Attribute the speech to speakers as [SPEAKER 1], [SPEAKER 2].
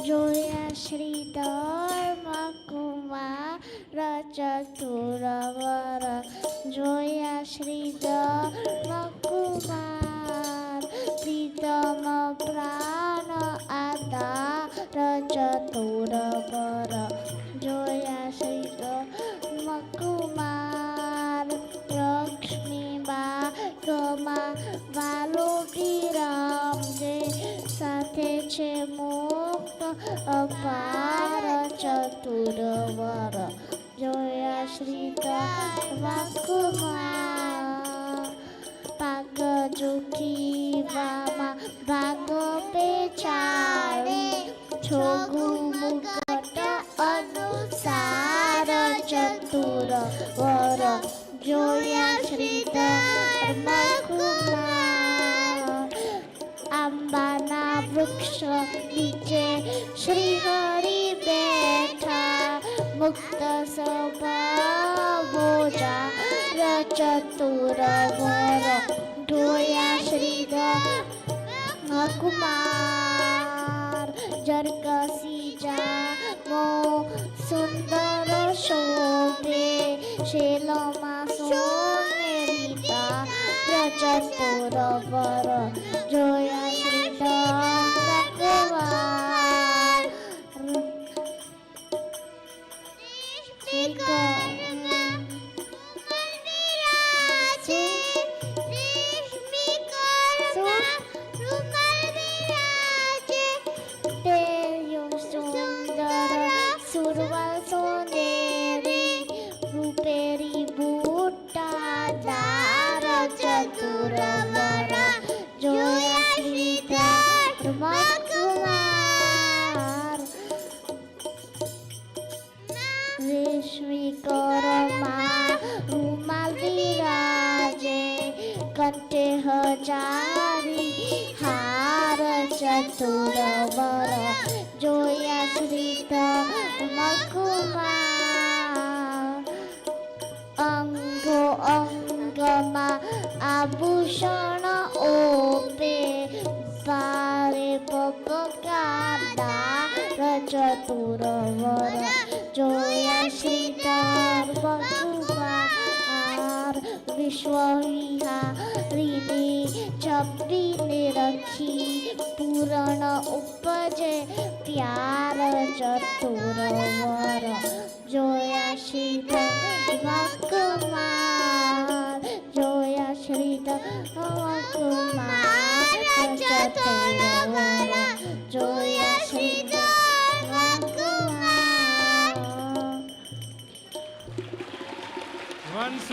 [SPEAKER 1] જોયા શ્રી ધર્મકુમાર ચતુરવર જોયા શ્રી ધર્મકુમાર પ્રીતમ પ્રાણ આધાર ચતુરવર જોયા શ્રી ધર્મકુમાર લક્ષ્મીબા ગમા વાલો વિરામ જે સાથે છે મુક્ત અપાર ચતુરવર જોયા શ્રી ધર્મકુમાર પાગ જુખી વામાં ભાગ પેચાડે છોગુ મુકટ અનુસાર ચતુરવર જોયા શ્રી ધર્મકુમાર આંબાના વૃક્ષ નીચે શ્રી હરિ બેઠા મુક્ત સ્વભાવો ચતુરવર જોયા શ્રી ધર્મકુમાર જરકસી જામો સુંદર શોભે શેલોમાં સોનેરીતા ચતુરવર જોયા શ્રી ધર્મકુમાર સુરવલ સોનેરી રૂપેરી બુટ્ટાદાર ચતુરવર જોયા શ્રી ધર્મકુમાર રેશમી કરમાં રૂમાલ વિરાજે કંઠે હજારી હાર ચતુરવર જોયા શ્રી ધર્મકુમાર અંગો અંગમાં આભૂષણ ઓપે ભારે પગકારદાર ચતુરવર જોયા શ્રી ધર્મકુમાર વિશ્વ વિહારીની છબીને રખી પૂરણ ઉપજે પ્યાર ચતુરવર જોયા શ્રી ધર્મકુમાર જોયા શ્રી ધર્મકુમાર ચતુરવર